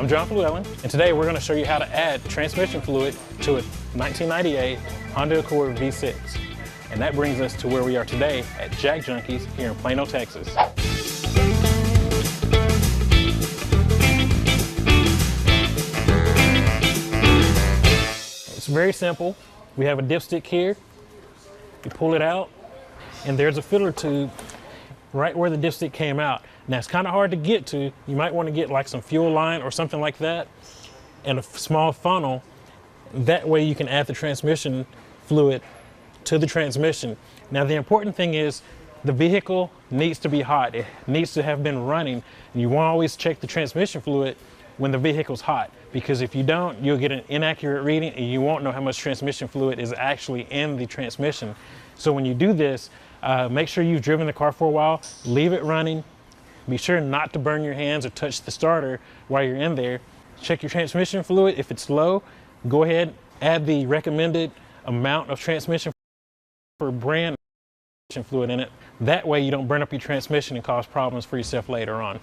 John Llewellyn, and today we're going to show you how to add transmission fluid to a 1998 Honda Accord V6. And that brings us to where we are today at Jack Junkies here in Plano, Texas. It's very simple. We have a dipstick here. You pull it out, and there's a filler tube right where the dipstick came out. Now it's kind of hard to get to. You might want to get like some fuel line or something like that, and a small funnel. That way you can add the transmission fluid to the transmission. Now the important thing is the vehicle needs to be hot. It needs to have been running, and you want to always check the transmission fluid when the vehicle's hot, because if you don't, you'll get an inaccurate reading and you won't know how much transmission fluid is actually in the transmission. So when you do this, make sure you've driven the car for a while, leave it running. Be sure not to burn your hands or touch the starter while you're in there. Check your transmission fluid. If it's low, go ahead, add the recommended amount of transmission for brand fluid in it. That way you don't burn up your transmission and cause problems for yourself later on.